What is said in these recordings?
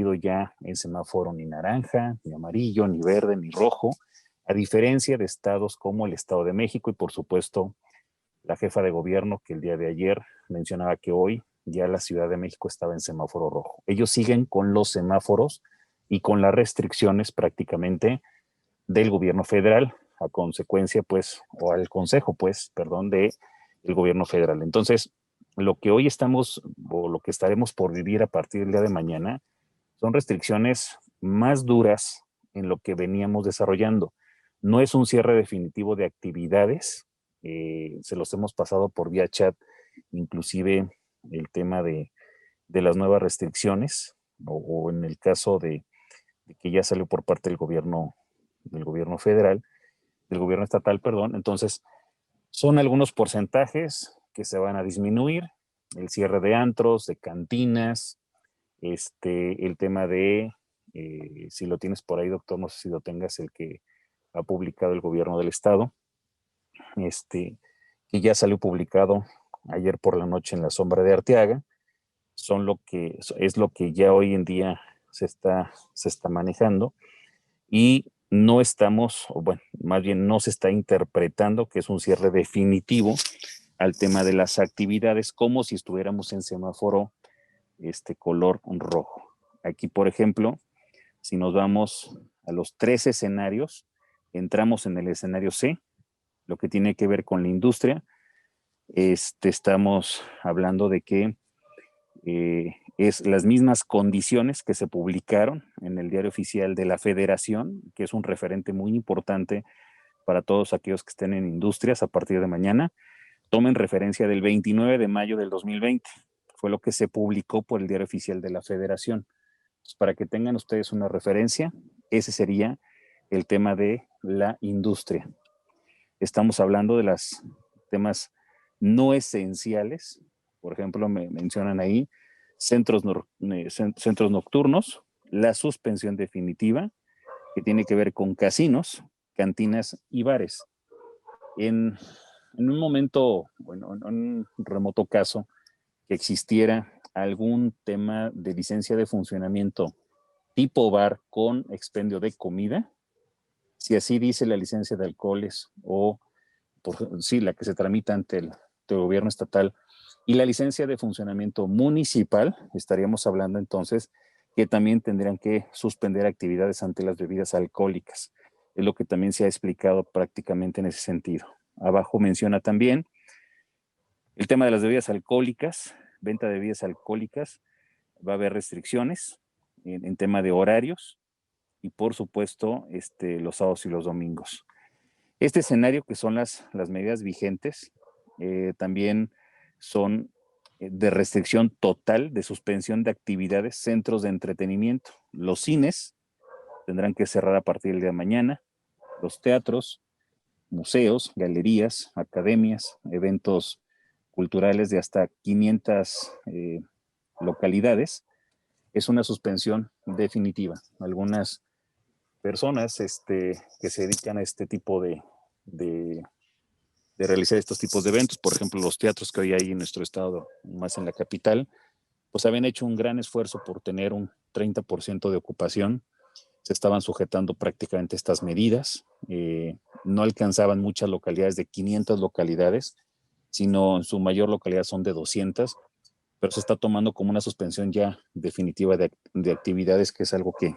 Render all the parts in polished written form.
convertido ya en semáforo ni naranja, ni amarillo, ni verde, ni rojo, a diferencia de estados como el Estado de México y por supuesto la jefa de gobierno que el día de ayer mencionaba que hoy ya la Ciudad de México estaba en semáforo rojo. Ellos siguen con los semáforos y con las restricciones prácticamente del gobierno federal a consecuencia, pues, o al consejo, pues, perdón, de el gobierno federal. Entonces, lo que hoy estamos o lo que estaremos por vivir a partir del día de mañana son restricciones más duras en lo que veníamos desarrollando. No es un cierre definitivo de actividades, se los hemos pasado por vía chat, inclusive el tema de las nuevas restricciones, o en el caso de que ya salió por parte del gobierno federal, del gobierno estatal, perdón. Entonces, son algunos porcentajes que se van a disminuir, el cierre de antros, de cantinas, el tema de, si lo tienes por ahí, doctor, no sé si lo tengas, el que ha publicado el gobierno del estado, que ya salió publicado ayer por la noche en la sombra de Arteaga, es lo que ya hoy en día se está manejando y no estamos, o bueno, más bien no se está interpretando que es un cierre definitivo al tema de las actividades como si estuviéramos en semáforo color rojo. Aquí, por ejemplo, si nos vamos a los tres escenarios, entramos en el escenario C, lo que tiene que ver con la industria. Estamos hablando de que es las mismas condiciones que se publicaron en el Diario Oficial de la Federación, que es un referente muy importante para todos aquellos que estén en industrias a partir de mañana. Tomen referencia del 29 de mayo del 2020. Fue lo que se publicó por el Diario Oficial de la Federación. Entonces, para que tengan ustedes una referencia, ese sería el tema de la industria. Estamos hablando de los temas no esenciales. Por ejemplo, me mencionan ahí centros nocturnos, la suspensión definitiva, que tiene que ver con casinos, cantinas y bares. En un momento, bueno, en un remoto caso, que existiera algún tema de licencia de funcionamiento tipo bar con expendio de comida, si así dice la licencia de alcoholes o sí, la que se tramita ante el gobierno estatal y la licencia de funcionamiento municipal, estaríamos hablando entonces que también tendrían que suspender actividades ante las bebidas alcohólicas. Es lo que también se ha explicado prácticamente en ese sentido. Abajo menciona también el tema de las bebidas alcohólicas, venta de bebidas alcohólicas, va a haber restricciones en tema de horarios y por supuesto los sábados y los domingos. Este escenario, que son las medidas vigentes, también son de restricción total de suspensión de actividades, centros de entretenimiento. Los cines tendrán que cerrar a partir del día de mañana, los teatros, museos, galerías, academias, eventos culturales de hasta 500 localidades. Es una suspensión definitiva. Algunas personas que se dedican a este tipo de realizar estos tipos de eventos, por ejemplo, los teatros que hoy hay en nuestro estado, más en la capital, pues habían hecho un gran esfuerzo por tener un 30% de ocupación, se estaban sujetando prácticamente estas medidas, no alcanzaban muchas localidades de 500 localidades, sino en su mayor localidad son de 200, pero se está tomando como una suspensión ya definitiva de actividades, que es algo que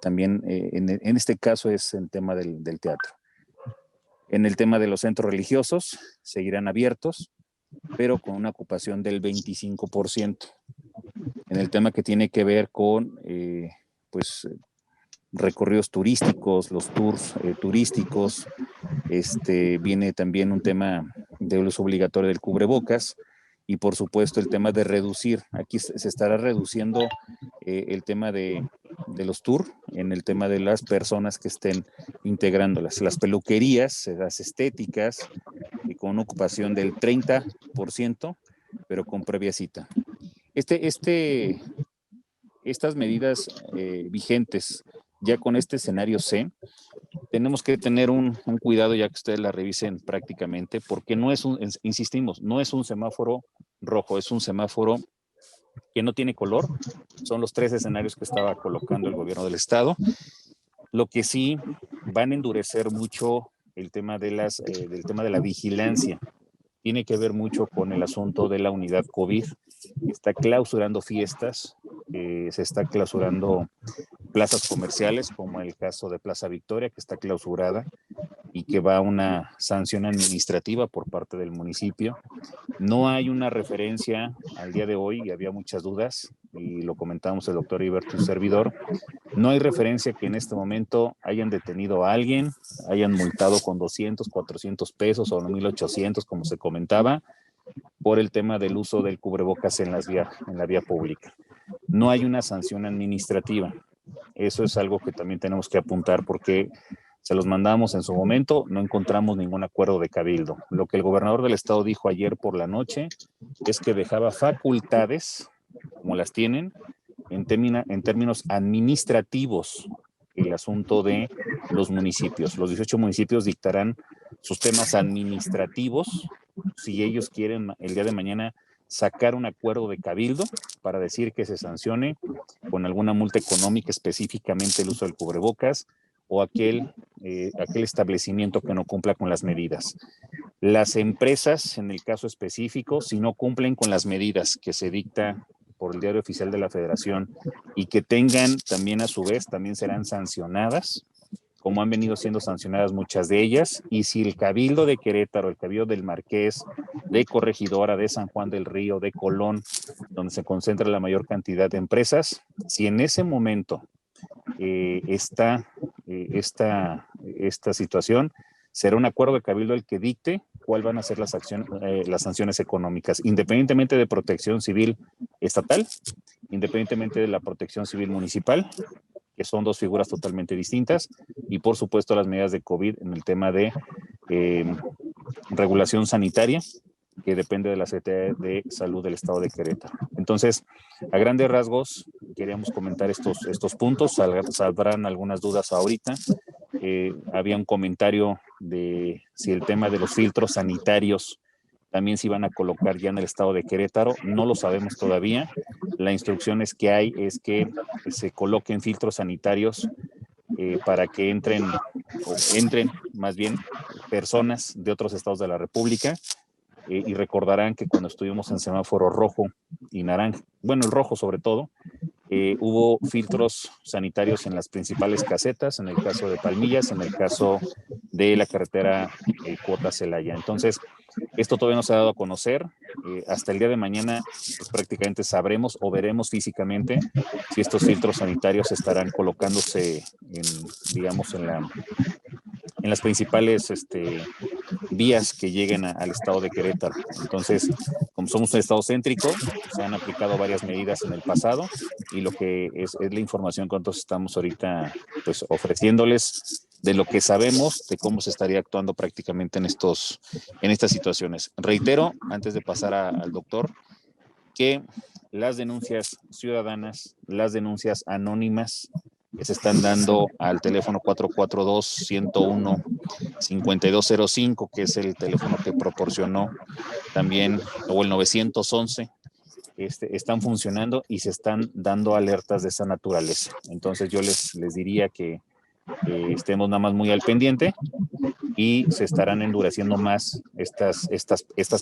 también en este caso es el tema del teatro. En el tema de los centros religiosos, seguirán abiertos, pero con una ocupación del 25%. En el tema que tiene que ver con, pues, recorridos turísticos, los tours turísticos, viene también un tema de uso obligatorio del cubrebocas y por supuesto el tema de reducir, aquí se estará reduciendo el tema de los tours, en el tema de las personas que estén integrándolas, las peluquerías, las estéticas, y con una ocupación del 30%, pero con previa cita. Estas medidas vigentes, ya con este escenario C, tenemos que tener un cuidado ya que ustedes la revisen prácticamente, porque no es insistimos, no es un semáforo rojo, es un semáforo que no tiene color. Son los 3 escenarios que estaba colocando el gobierno del estado. Lo que sí van a endurecer mucho el tema de del tema de la vigilancia. Tiene que ver mucho con el asunto de la unidad COVID. Está clausurando fiestas, se está clausurando plazas comerciales, como el caso de Plaza Victoria, que está clausurada y que va a una sanción administrativa por parte del municipio. No hay una referencia al día de hoy, y había muchas dudas, y lo comentamos el doctor Iberto, un servidor. No hay referencia que en este momento hayan detenido a alguien, hayan multado con 200, 400 pesos o 1,800, como se comentaba, por el tema del uso del cubrebocas en la vía pública. No hay una sanción administrativa. Eso es algo que también tenemos que apuntar porque se los mandamos en su momento, no encontramos ningún acuerdo de cabildo. Lo que el gobernador del estado dijo ayer por la noche es que dejaba facultades, como las tienen, en términos administrativos, el asunto de los municipios. Los 18 municipios dictarán sus temas administrativos si ellos quieren el día de mañana sacar un acuerdo de cabildo para decir que se sancione con alguna multa económica específicamente el uso del cubrebocas o aquel establecimiento que no cumpla con las medidas. Las empresas, en el caso específico, si no cumplen con las medidas que se dicta por el Diario Oficial de la Federación y que tengan también a su vez, también serán sancionadas, como han venido siendo sancionadas muchas de ellas, y si el Cabildo de Querétaro, el Cabildo del Marqués, de Corregidora, de San Juan del Río, de Colón, donde se concentra la mayor cantidad de empresas, si en ese momento está esta situación, será un acuerdo de Cabildo el que dicte cuál van a ser las sanciones económicas, independientemente de protección civil estatal, independientemente de la protección civil municipal, que son 2 figuras totalmente distintas, y por supuesto las medidas de COVID en el tema de regulación sanitaria, que depende de la Secretaría de Salud del Estado de Querétaro. Entonces, a grandes rasgos, queríamos comentar estos puntos, saldrán algunas dudas ahorita. Había un comentario de si el tema de los filtros sanitarios también se iban a colocar ya en el estado de Querétaro, no lo sabemos todavía. La instrucción es que se coloquen filtros sanitarios para que entren más bien personas de otros estados de la República. Y recordarán que cuando estuvimos en semáforo rojo y naranja, bueno, el rojo sobre todo, hubo filtros sanitarios en las principales casetas, en el caso de Palmillas, en el caso de la carretera Cuota-Celaya. Entonces, esto todavía no se ha dado a conocer. Hasta el día de mañana, pues, prácticamente sabremos o veremos físicamente si estos filtros sanitarios estarán colocándose en las principales vías que lleguen al estado de Querétaro. Entonces, como somos un estado céntrico, se han aplicado varias medidas en el pasado y lo que es la información que nosotros estamos ahorita pues ofreciéndoles de lo que sabemos de cómo se estaría actuando prácticamente en estas situaciones. Reitero, antes de pasar al doctor, que las denuncias ciudadanas, las denuncias anónimas que se están dando al teléfono 442-101-5205, que es el teléfono que proporcionó también, o el 911, están funcionando y se están dando alertas de esa naturaleza. Entonces yo les diría que estemos nada más muy al pendiente y se estarán endureciendo más estas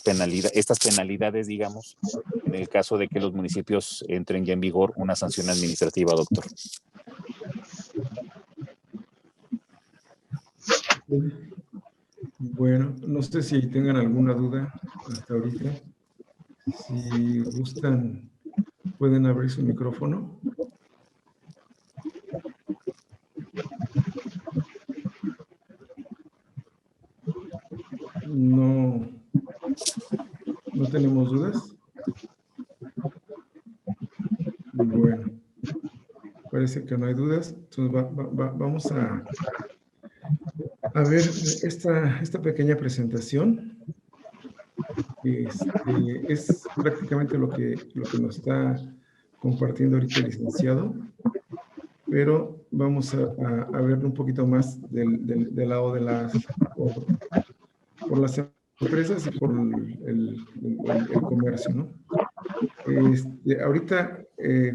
penalidades, digamos, en el caso de que los municipios entren ya en vigor una sanción administrativa, doctor. Bueno, no sé si tengan alguna duda hasta ahorita. Si gustan, pueden abrir su micrófono. No tenemos dudas. Bueno, parece que no hay dudas. Entonces vamos a ver esta pequeña presentación. Es prácticamente lo que nos está compartiendo ahorita el licenciado, pero vamos a ver un poquito más del lado de por las empresas y por el comercio, ¿no? Ahorita,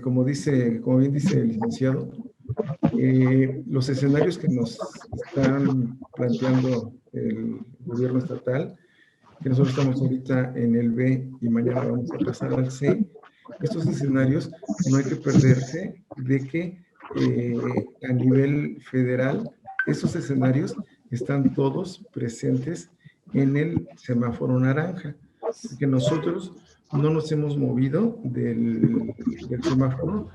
como bien dice el licenciado, los escenarios que nos están planteando el gobierno estatal, que nosotros estamos ahorita en el B y mañana vamos a pasar al C, estos escenarios no hay que perderse de que a nivel federal, estos escenarios están todos presentes en el semáforo naranja, porque nosotros no nos hemos movido del semáforo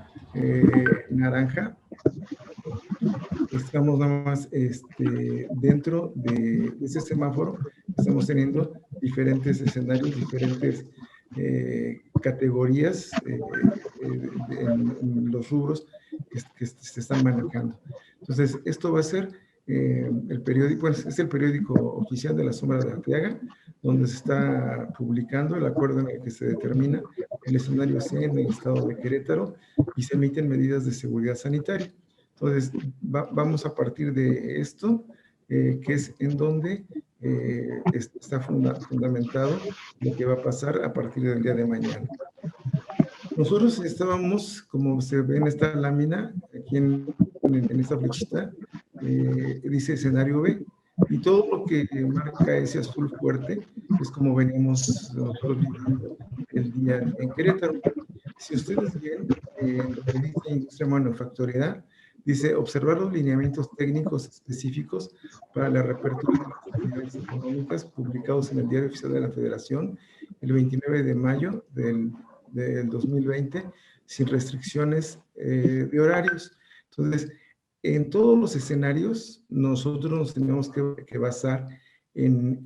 naranja. Estamos nada más dentro de ese semáforo, estamos teniendo diferentes escenarios, diferentes categorías en los rubros que se están manejando. Entonces, esto va a ser el periódico, pues, es el periódico oficial de la Sombra de Arteaga, donde se está publicando el acuerdo en el que se determina el escenario C en el estado de Querétaro y se emiten medidas de seguridad sanitaria. Entonces, vamos a partir de esto, que es en donde está fundamentado lo que va a pasar a partir del día de mañana. Nosotros estábamos, como se ve en esta lámina, aquí en esta flechita, dice escenario B, y todo lo que marca ese azul fuerte es como venimos nosotros viviendo el día en Querétaro. Si ustedes ven, donde dice industria manufacturera, dice observar los lineamientos técnicos específicos para la reapertura de las actividades económicas publicados en el Diario Oficial de la Federación el 29 de mayo del 2020, sin restricciones de horarios. Entonces, en todos los escenarios, nosotros nos tenemos que basar en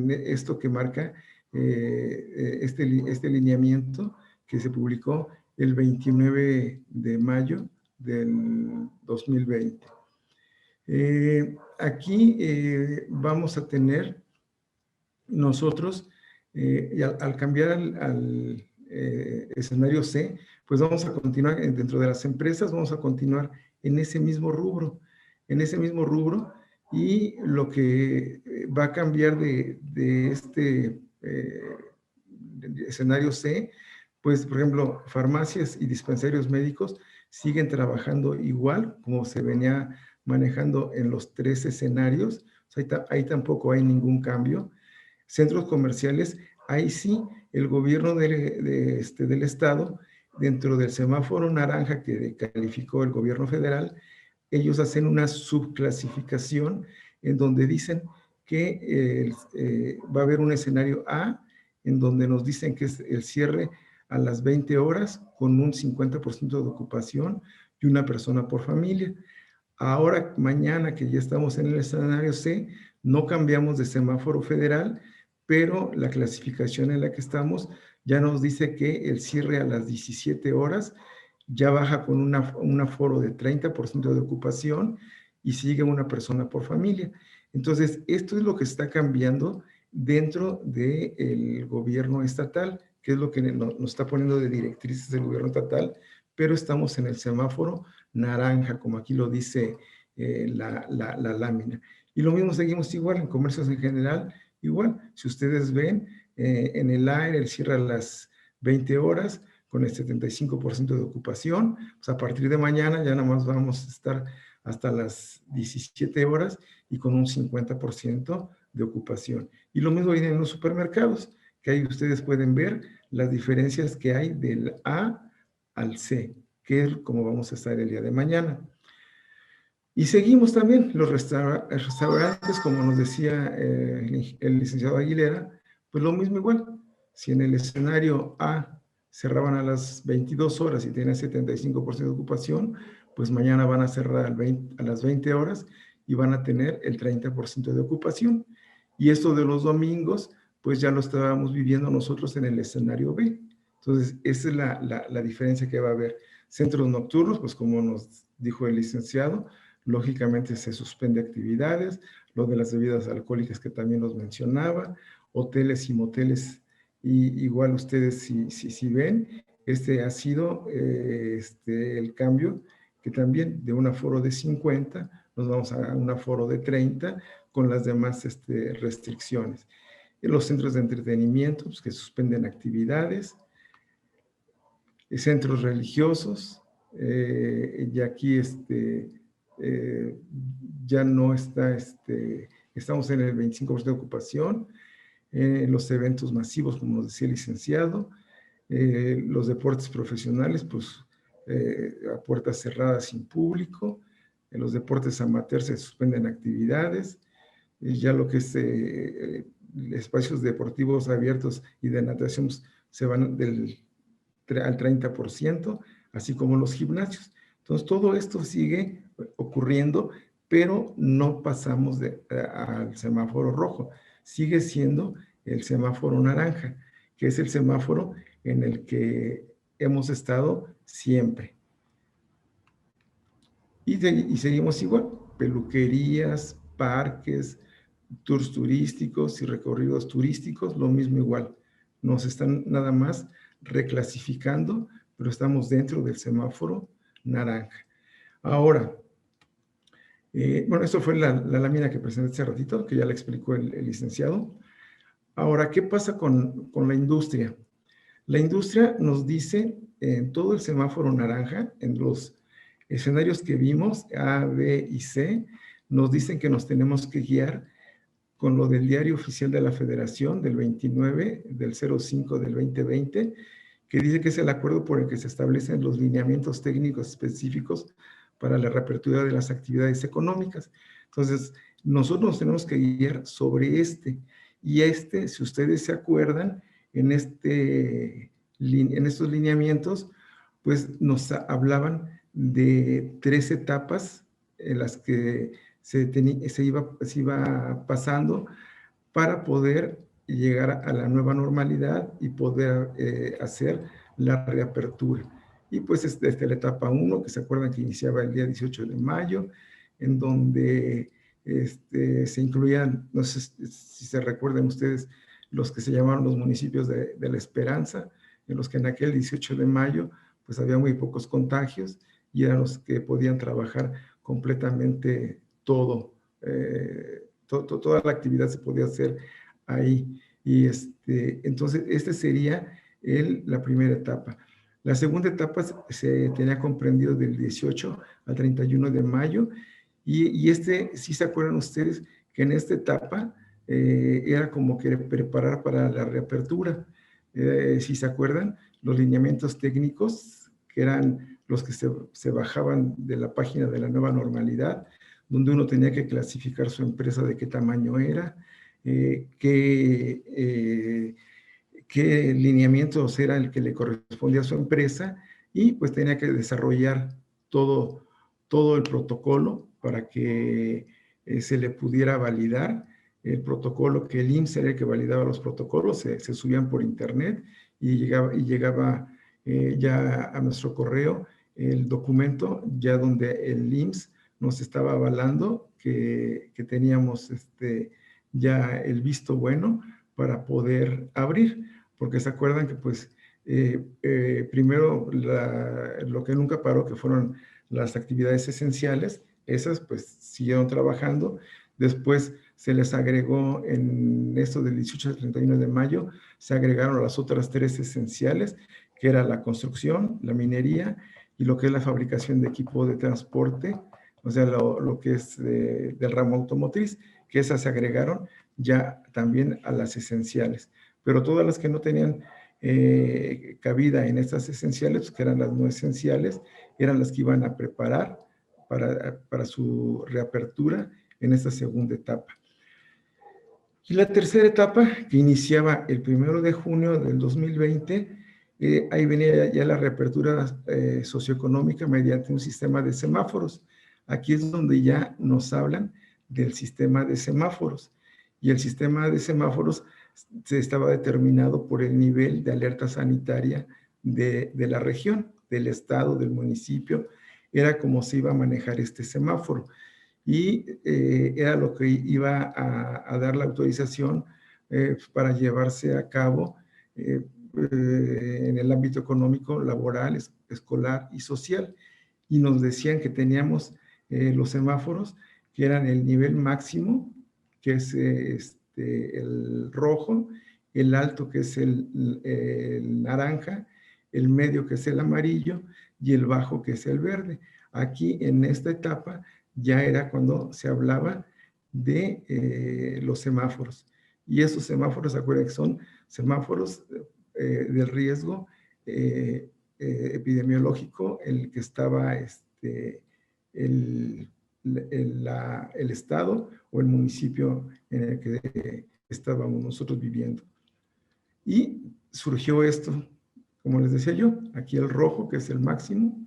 esto que marca este lineamiento que se publicó el 29 de mayo del 2020. Aquí vamos a tener nosotros, al cambiar al escenario C, pues vamos a continuar dentro de las empresas, vamos a continuar en ese mismo rubro, y lo que va a cambiar de este escenario C, pues por ejemplo, farmacias y dispensarios médicos siguen trabajando igual como se venía manejando en los 3 escenarios, o sea, ahí tampoco hay ningún cambio. Centros comerciales, ahí sí, el gobierno del estado, dentro del semáforo naranja que calificó el gobierno federal, ellos hacen una subclasificación en donde dicen que va a haber un escenario A, en donde nos dicen que es el cierre a las 20 horas con un 50% de ocupación y una persona por familia. Ahora, mañana que ya estamos en el escenario C, no cambiamos de semáforo federal, pero la clasificación en la que estamos ya nos dice que el cierre a las 17 horas ya baja con un aforo de 30% de ocupación y sigue una persona por familia. Entonces, esto es lo que está cambiando dentro del gobierno estatal, que es lo que nos está poniendo de directrices el gobierno estatal, pero estamos en el semáforo naranja, como aquí lo dice la lámina. Y lo mismo seguimos igual en comercios en general, igual. Si ustedes ven, en el A, el cierre a las 20 horas, con el 75% de ocupación, pues a partir de mañana ya nada más vamos a estar hasta las 17 horas y con un 50% de ocupación. Y lo mismo viene en los supermercados, que ahí ustedes pueden ver las diferencias que hay del A al C, que es como vamos a estar el día de mañana. Y seguimos también los restaurantes, como nos decía el licenciado Aguilera, pues lo mismo igual. Si en el escenario A cerraban a las 22 horas y tenían 75% de ocupación, pues mañana van a cerrar a las 20 horas y van a tener el 30% de ocupación. Y esto de los domingos, pues ya lo estábamos viviendo nosotros en el escenario B. Entonces, esa es la diferencia que va a haber. Centros nocturnos, pues como nos dijo el licenciado, lógicamente se suspende actividades, lo de las bebidas alcohólicas que también nos mencionaba, hoteles y moteles, y igual ustedes si ven, ha sido el cambio, que también de un aforo de 50 nos vamos a un aforo de 30 con las demás restricciones. los centros de entretenimiento pues, que suspenden actividades, centros religiosos, y aquí ya no está, estamos en el 25% de ocupación, los eventos masivos, como nos decía el licenciado, los deportes profesionales, pues a puertas cerradas sin público, en los deportes amateurs se suspenden actividades, ya lo que es espacios deportivos abiertos y de natación pues, se van al 30%, así como los gimnasios. Entonces, todo esto sigue ocurriendo, pero no pasamos al semáforo rojo. Sigue siendo el semáforo naranja, que es el semáforo en el que hemos estado siempre. Y seguimos igual, peluquerías, parques, tours turísticos y recorridos turísticos, lo mismo igual. Nos están nada más reclasificando, pero estamos dentro del semáforo naranja. Ahora, bueno, esto fue la lámina que presenté hace ratito, que ya la explicó el licenciado. Ahora, ¿qué pasa con la industria? La industria nos dice en todo el semáforo naranja, en los escenarios que vimos, A, B y C, nos dicen que nos tenemos que guiar con lo del Diario Oficial de la Federación del 29 del 05 del 2020, que dice que es el acuerdo por el que se establecen los lineamientos técnicos específicos para la reapertura de las actividades económicas. Entonces, nosotros nos tenemos que guiar sobre y si ustedes se acuerdan, en estos lineamientos, pues nos hablaban de 3 etapas en las que se iba pasando para poder llegar a la nueva normalidad y poder hacer la reapertura. Y pues la etapa 1, que se acuerdan que iniciaba el día 18 de mayo, en donde se incluían, no sé si se recuerdan ustedes, los que se llamaron los municipios de la Esperanza, en los que en aquel 18 de mayo pues había muy pocos contagios y eran los que podían trabajar completamente todo, toda la actividad se podía hacer ahí. Y entonces, sería la primera etapa. La segunda etapa se tenía comprendido del 18 al 31 de mayo y si se acuerdan ustedes que en esta etapa era como que preparar para la reapertura. Si se acuerdan, los lineamientos técnicos, que eran los que se bajaban de la página de la nueva normalidad, donde uno tenía que clasificar su empresa de qué tamaño era, qué lineamientos era el que le correspondía a su empresa, y pues tenía que desarrollar todo el protocolo para que se le pudiera validar el protocolo, que el IMSS era el que validaba los protocolos, se subían por internet y llegaba ya a nuestro correo el documento, ya donde el IMSS nos estaba avalando que teníamos ya el visto bueno para poder abrir, porque se acuerdan que pues primero lo que nunca paró, que fueron las actividades esenciales, esas pues siguieron trabajando. Después se les agregó en esto del 18 al 31 de mayo, se agregaron las otras 3 esenciales, que era la construcción, la minería y lo que es la fabricación de equipo de transporte, o sea, lo que es del ramo automotriz, que esas se agregaron ya también a las esenciales. Pero todas las que no tenían cabida en estas esenciales, que eran las no esenciales, eran las que iban a preparar para su reapertura en esta segunda etapa. Y la tercera etapa, que iniciaba el 1 de junio del 2020, ahí venía ya la reapertura socioeconómica mediante un sistema de semáforos. Aquí es donde ya nos hablan del sistema de semáforos. Y el sistema de semáforos se estaba determinado por el nivel de alerta sanitaria de la región, del estado, del municipio. Era como se iba a manejar este semáforo. Y era lo que iba a dar la autorización para llevarse a cabo en el ámbito económico, laboral, escolar y social. Y nos decían que teníamos los semáforos, que eran el nivel máximo, que es el rojo, el alto que es el naranja, el medio que es el amarillo y el bajo que es el verde. Aquí en esta etapa ya era cuando se hablaba de los semáforos. Y esos semáforos, acuérdense, son semáforos del riesgo epidemiológico, el que estaba el, el estado o el municipio en el que estábamos nosotros viviendo. Y surgió esto, como les decía yo, aquí el rojo, que es el máximo,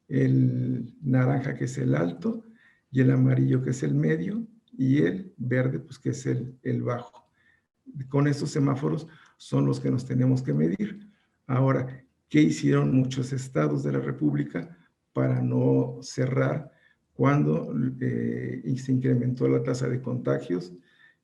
el naranja, que es el alto, y el amarillo, que es el medio, y el verde, pues que es el bajo. Con estos semáforos son los que nos tenemos que medir. Ahora, ¿qué hicieron muchos estados de la República para no cerrar cuando se incrementó la tasa de contagios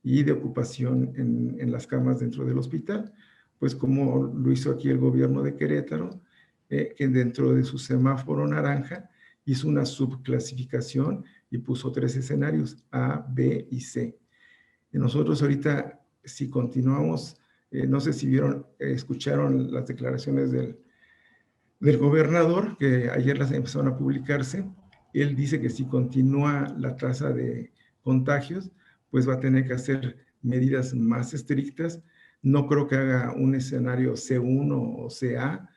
y de ocupación en las camas dentro del hospital? Pues como lo hizo aquí el gobierno de Querétaro, que dentro de su semáforo naranja hizo una subclasificación y puso 3 escenarios, A, B y C. Y nosotros ahorita, si continuamos, no sé si vieron, escucharon las declaraciones del gobernador, que ayer las empezaron a publicarse. Él dice que si continúa la tasa de contagios, pues va a tener que hacer medidas más estrictas. No creo que haga un escenario C1 o CA,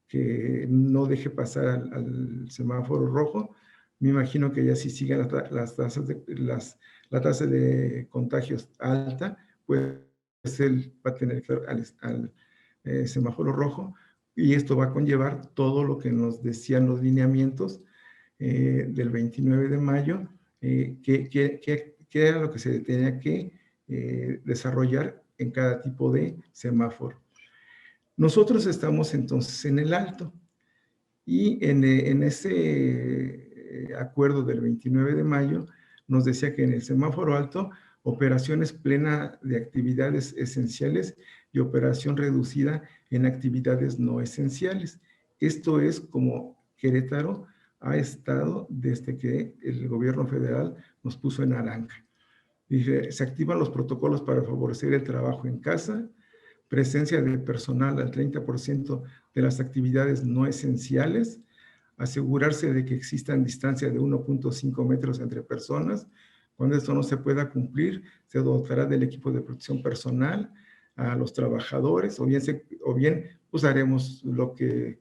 que no deje pasar al semáforo rojo. Me imagino que ya si siguen las tasas la tasa de contagios alta, pues él va a tener que ir al semáforo rojo, y esto va a conllevar todo lo que nos decían los lineamientos del 29 de mayo, que era lo que se tenía que desarrollar en cada tipo de semáforo. Nosotros estamos entonces en el alto, y en ese acuerdo del 29 de mayo nos decía que en el semáforo alto, operaciones plena de actividades esenciales y operación reducida en actividades no esenciales. Esto es como Querétaro ha estado desde que el gobierno federal nos puso en naranja. Dice, se activan los protocolos para favorecer el trabajo en casa, presencia de personal al 30% de las actividades no esenciales, asegurarse de que existan distancia de 1.5 metros entre personas. Cuando esto no se pueda cumplir, se dotará del equipo de protección personal a los trabajadores, o bien pues haremos lo que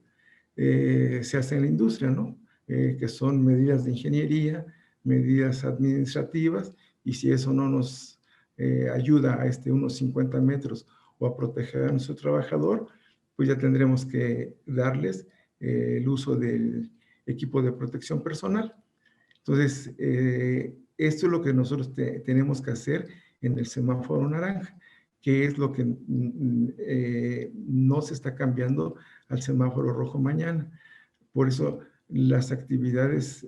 se hace en la industria, ¿no? Que son medidas de ingeniería, medidas administrativas, y si eso no nos ayuda a unos 50 metros o a proteger a nuestro trabajador, pues ya tendremos que darles el uso del equipo de protección personal. Entonces, esto es lo que nosotros tenemos que hacer en el semáforo naranja, que es lo que no se está cambiando al semáforo rojo mañana. Por eso las actividades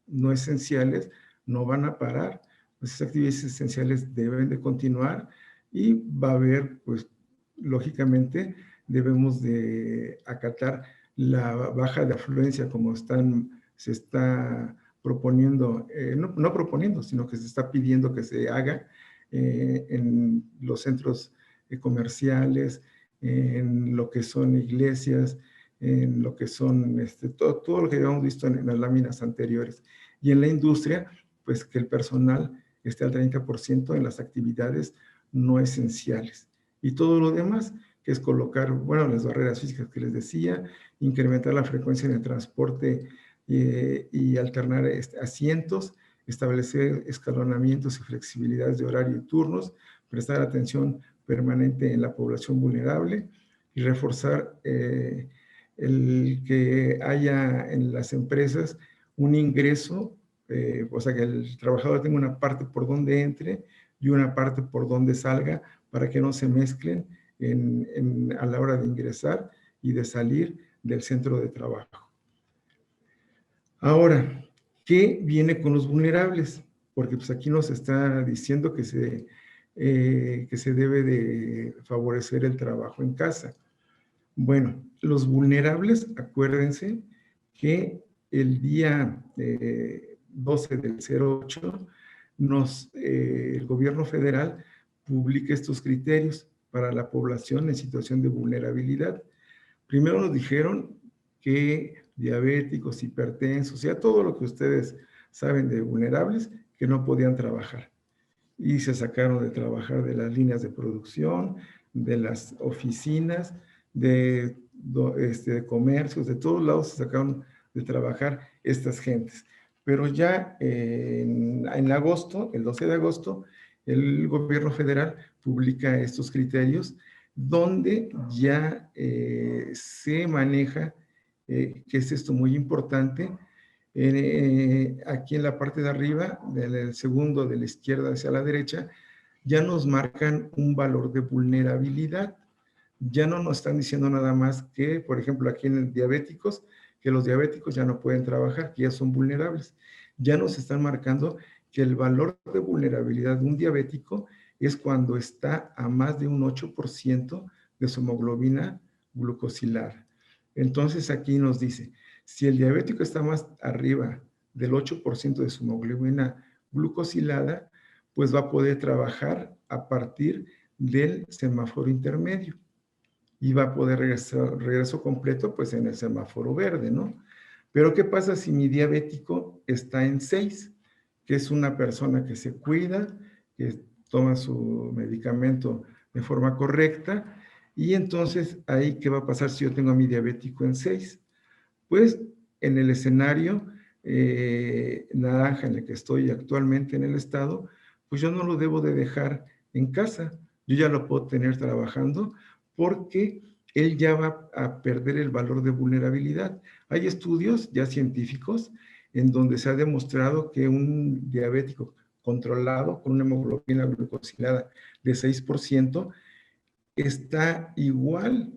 no esenciales no van a parar. Esas actividades esenciales deben de continuar, y va a haber, pues, lógicamente, debemos de acatar la baja de afluencia como se está proponiendo, no proponiendo, sino que se está pidiendo que se haga en los centros comerciales, en lo que son iglesias, en lo que son todo lo que habíamos visto en las láminas anteriores. Y en la industria, pues que el personal esté al 30% en las actividades no esenciales. Y todo lo demás, que es colocar, bueno, las barreras físicas que les decía, incrementar la frecuencia en el transporte y alternar asientos, establecer escalonamientos y flexibilidades de horario y turnos, prestar atención permanente en la población vulnerable y reforzar el que haya en las empresas un ingreso, o sea, que el trabajador tenga una parte por donde entre y una parte por donde salga, para que no se mezclen a la hora de ingresar y de salir del centro de trabajo. Ahora, ¿qué viene con los vulnerables? Porque pues aquí nos está diciendo que se debe de favorecer el trabajo en casa. Bueno, los vulnerables, acuérdense que el día 12 del 08 el gobierno federal publica estos criterios para la población en situación de vulnerabilidad. Primero nos dijeron que diabéticos, hipertensos, ya todo lo que ustedes saben de vulnerables, que no podían trabajar. Y se sacaron de trabajar de las líneas de producción, de las oficinas, de comercios, de todos lados se sacaron de trabajar estas gentes. Pero ya en agosto, el 12 de agosto, el gobierno federal publica estos criterios donde ya se maneja, que es esto muy importante, aquí en la parte de arriba, del segundo de la izquierda hacia la derecha, ya nos marcan un valor de vulnerabilidad. Ya no nos están diciendo nada más que, por ejemplo, aquí en diabéticos, que los diabéticos ya no pueden trabajar, que ya son vulnerables. Ya nos están marcando que el valor de vulnerabilidad de un diabético es cuando está a más de un 8% de su hemoglobina glucosilar. Entonces aquí nos dice, si el diabético está más arriba del 8% de su hemoglobina glucosilada, pues va a poder trabajar a partir del semáforo intermedio y va a poder regreso completo pues en el semáforo verde, ¿no? Pero ¿qué pasa si mi diabético está en 6? Que es una persona que se cuida, que toma su medicamento de forma correcta, y entonces ahí ¿qué va a pasar si yo tengo a mi diabético en 6? Pues en el escenario naranja en el que estoy actualmente en el estado, pues yo no lo debo de dejar en casa, yo ya lo puedo tener trabajando porque él ya va a perder el valor de vulnerabilidad. Hay estudios ya científicos en donde se ha demostrado que un diabético controlado con una hemoglobina glucosilada de 6% está igual,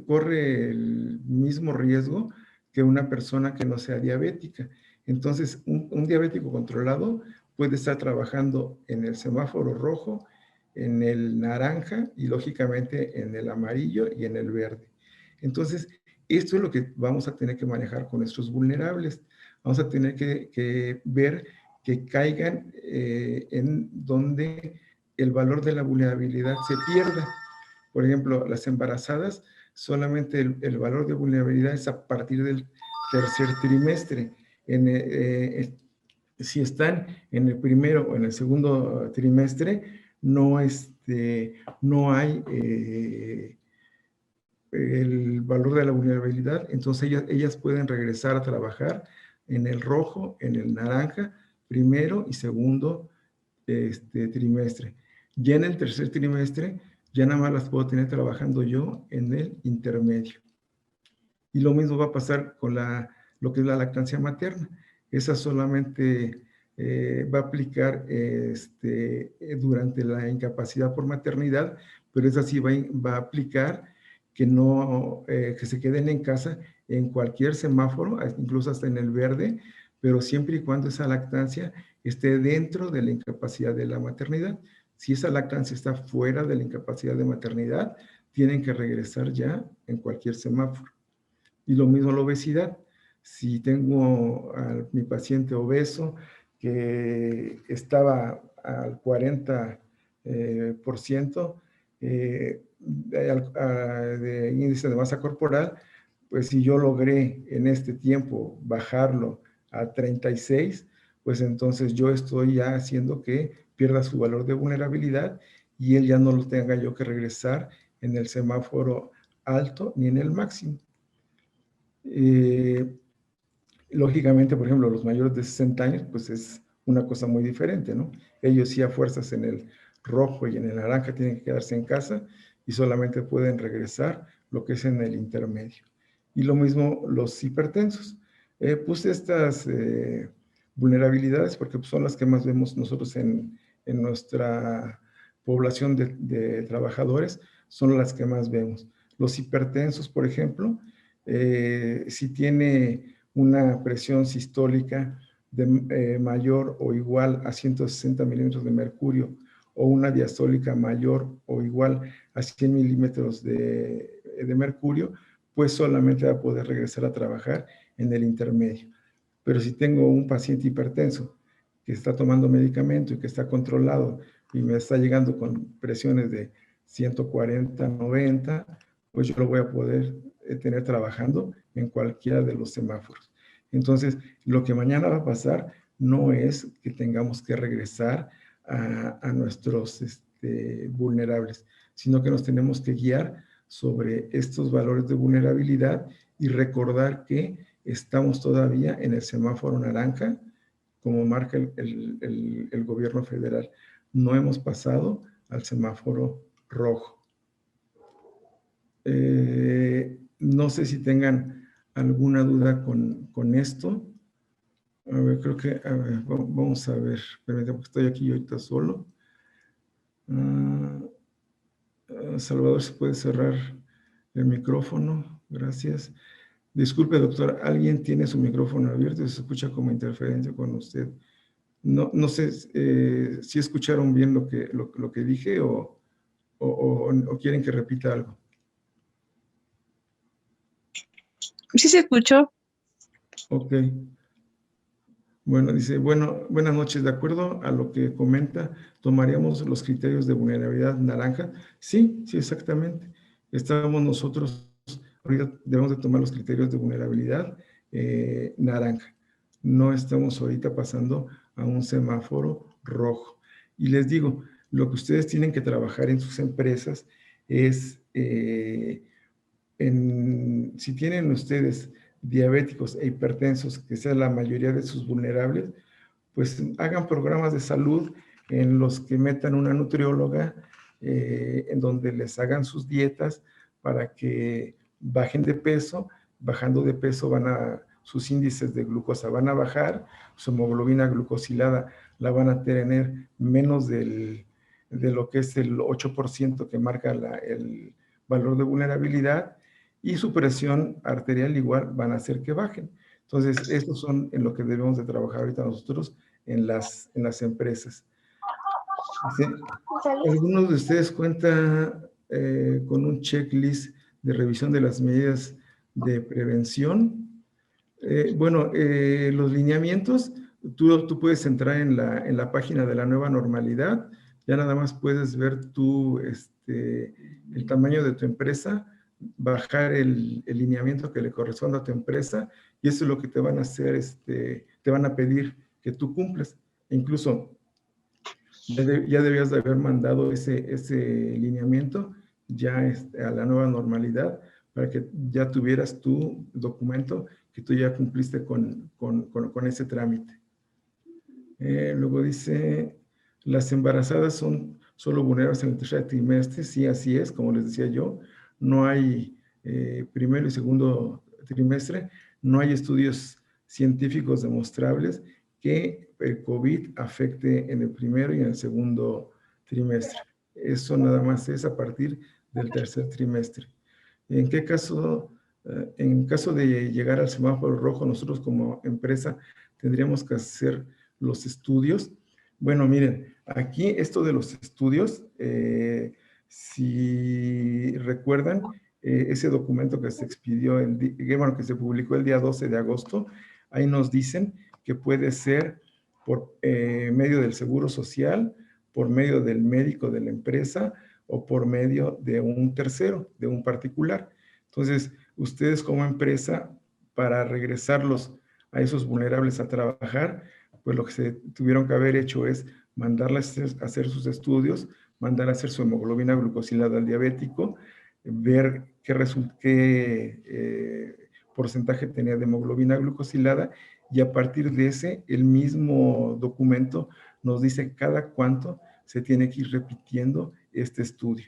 corre el mismo riesgo que una persona que no sea diabética. Entonces, un diabético controlado puede estar trabajando en el semáforo rojo, en el naranja y lógicamente en el amarillo y en el verde. Entonces, esto es lo que vamos a tener que manejar con nuestros vulnerables. Vamos a tener que ver que caigan en donde el valor de la vulnerabilidad se pierda. Por ejemplo, las embarazadas, solamente el valor de vulnerabilidad es a partir del tercer trimestre. Si están en el primero o en el segundo trimestre, no hay el valor de la vulnerabilidad, entonces ellas pueden regresar a trabajar en el rojo, en el naranja, primero y segundo trimestre. Ya en el tercer trimestre, ya nada más las puedo tener trabajando yo en el intermedio. Y lo mismo va a pasar con lo que es la lactancia materna. Esa solamente va a aplicar durante la incapacidad por maternidad, pero esa sí va a aplicar que que se queden en casa en cualquier semáforo, incluso hasta en el verde, pero siempre y cuando esa lactancia esté dentro de la incapacidad de la maternidad. Si esa lactancia está fuera de la incapacidad de maternidad, tienen que regresar ya en cualquier semáforo. Y lo mismo la obesidad. Si tengo a mi paciente obeso que estaba al 40% de índice de masa corporal, pues si yo logré en este tiempo bajarlo a 36, pues entonces yo estoy ya haciendo que pierda su valor de vulnerabilidad y él ya no lo tenga yo que regresar en el semáforo alto ni en el máximo. Lógicamente, por ejemplo, los mayores de 60 años, pues es una cosa muy diferente, ¿no? Ellos sí a fuerzas en el rojo y en el naranja tienen que quedarse en casa y solamente pueden regresar lo que es en el intermedio. Y lo mismo los hipertensos. Puse estas vulnerabilidades porque pues, son las que más vemos nosotros en nuestra población de trabajadores, son las que más vemos. Los hipertensos, por ejemplo, si tiene una presión sistólica de mayor o igual a 160 milímetros de mercurio o una diastólica mayor o igual a 100 milímetros de mercurio, pues solamente va a poder regresar a trabajar en el intermedio. Pero si tengo un paciente hipertenso que está tomando medicamento y que está controlado y me está llegando con presiones de 140, 90, pues yo lo voy a poder tener trabajando en cualquiera de los semáforos. Entonces, lo que mañana va a pasar no es que tengamos que regresar a nuestros vulnerables, sino que nos tenemos que guiar sobre estos valores de vulnerabilidad y recordar que estamos todavía en el semáforo naranja, como marca el gobierno federal. No hemos pasado al semáforo rojo. No sé si tengan alguna duda con esto. A ver, creo que, a ver, vamos a ver, permítame porque estoy aquí ahorita solo. Salvador, ¿se puede cerrar el micrófono? Gracias. Disculpe, doctor, ¿alguien tiene su micrófono abierto y se escucha como interferencia con usted? No sé si escucharon bien lo que dije o quieren que repita algo. Sí se escuchó. Ok. Bueno, dice, bueno, buenas noches. De acuerdo a lo que comenta, ¿tomaríamos los criterios de vulnerabilidad naranja? Sí, sí, exactamente. Estamos nosotros, ahorita debemos de tomar los criterios de vulnerabilidad naranja. No estamos ahorita pasando a un semáforo rojo. Y les digo, lo que ustedes tienen que trabajar en sus empresas es, si tienen ustedes diabéticos e hipertensos, que sea la mayoría de sus vulnerables, pues hagan programas de salud en los que metan una nutrióloga, en donde les hagan sus dietas para que bajen de peso. Bajando de peso sus índices de glucosa van a bajar, su hemoglobina glucosilada la van a tener menos de lo que es el 8% que marca el valor de vulnerabilidad, y su presión arterial igual van a hacer que bajen. Entonces, estos son en lo que debemos de trabajar ahorita nosotros en las empresas. ¿Algunos de ustedes cuenta con un checklist de revisión de las medidas de prevención? Bueno, los lineamientos, tú puedes entrar en la página de la nueva normalidad, ya nada más puedes ver el tamaño de tu empresa, bajar el lineamiento que le corresponde a tu empresa, y eso es lo que te van a hacer, te van a pedir que tú cumplas. E incluso ya debías de haber mandado ese lineamiento ya a la nueva normalidad para que ya tuvieras tu documento que tú ya cumpliste con ese trámite. Luego dice, las embarazadas son solo vulnerables en el tercer trimestre. Sí, así es, como les decía yo. No hay primero y segundo trimestre, no hay estudios científicos demostrables que el COVID afecte en el primero y en el segundo trimestre. Eso nada más es a partir del tercer trimestre. ¿En qué caso, en caso de llegar al semáforo rojo, nosotros como empresa tendríamos que hacer los estudios? Bueno, miren, aquí esto de los estudios, si recuerdan, ese documento que se expidió, que se publicó el día 12 de agosto, ahí nos dicen que puede ser por medio del Seguro Social, por medio del médico de la empresa o por medio de un tercero, de un particular. Entonces, ustedes como empresa, para regresarlos a esos vulnerables a trabajar, pues lo que se tuvieron que haber hecho es mandarles a hacer sus estudios, mandar a hacer su hemoglobina glucosilada al diabético, ver qué porcentaje tenía de hemoglobina glucosilada, y a partir de ese, el mismo documento nos dice cada cuánto se tiene que ir repitiendo este estudio.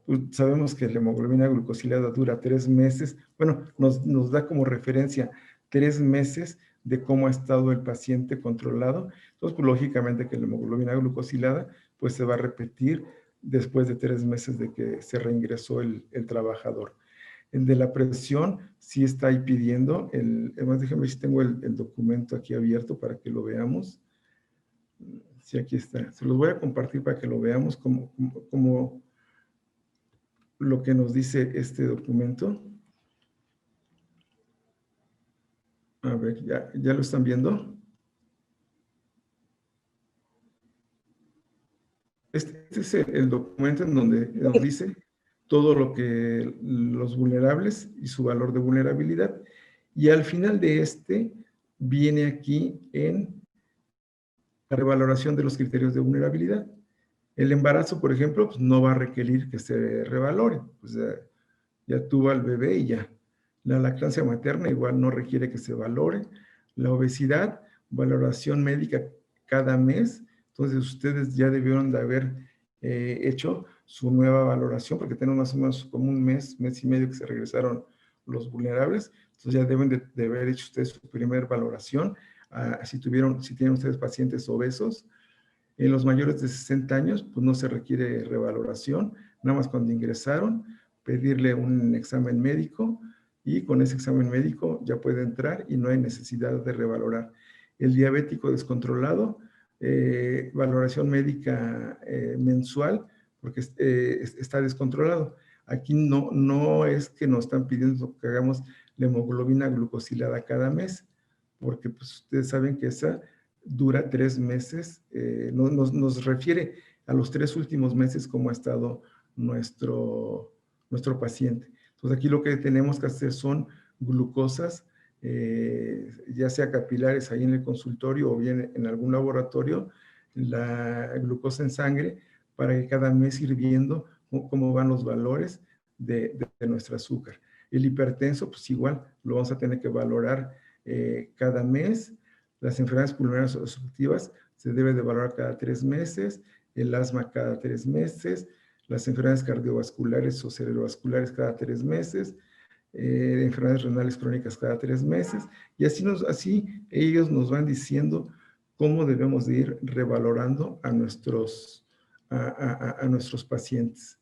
Pues sabemos que la hemoglobina glucosilada dura 3 meses, bueno, nos da como referencia 3 meses de cómo ha estado el paciente controlado. Entonces, pues lógicamente que la hemoglobina glucosilada pues se va a repetir después de 3 meses de que se reingresó el trabajador. El de la presión sí está ahí pidiendo, además déjenme ver si tengo el documento aquí abierto para que lo veamos. Sí, aquí está. Se los voy a compartir para que lo veamos como lo que nos dice este documento. A ver, ¿ya lo están viendo? Este es el documento en donde nos dice todo lo que los vulnerables y su valor de vulnerabilidad. Y al final de este viene aquí en la revaloración de los criterios de vulnerabilidad. El embarazo, por ejemplo, pues no va a requerir que se revalore. Pues ya tuvo al bebé y ya. La lactancia materna igual no requiere que se valore. La obesidad, valoración médica cada mes. Entonces ustedes ya debieron de haber hecho su nueva valoración, porque tenemos más o menos como un mes, mes y medio que se regresaron los vulnerables. Entonces ya deben de haber hecho ustedes su primer valoración. Si tienen ustedes pacientes obesos, en los mayores de 60 años, pues no se requiere revaloración, nada más cuando ingresaron, pedirle un examen médico y con ese examen médico ya puede entrar y no hay necesidad de revalorar. El diabético descontrolado, valoración médica mensual, porque está descontrolado. Aquí no es que nos están pidiendo que hagamos la hemoglobina glucosilada cada mes, porque pues ustedes saben que esa dura 3 meses, nos refiere a los 3 últimos meses como ha estado nuestro paciente. Entonces aquí lo que tenemos que hacer son glucosas, ya sea capilares ahí en el consultorio o bien en algún laboratorio, la glucosa en sangre, para que cada mes ir viendo cómo van los valores de nuestro azúcar. El hipertenso, pues igual, lo vamos a tener que valorar cada mes. Las enfermedades pulmonares obstructivas se debe de valorar cada 3 meses, el asma cada 3 meses, las enfermedades cardiovasculares o cerebrovasculares cada 3 meses, enfermedades renales crónicas cada 3 meses, y así ellos nos van diciendo cómo debemos de ir revalorando a nuestros pacientes.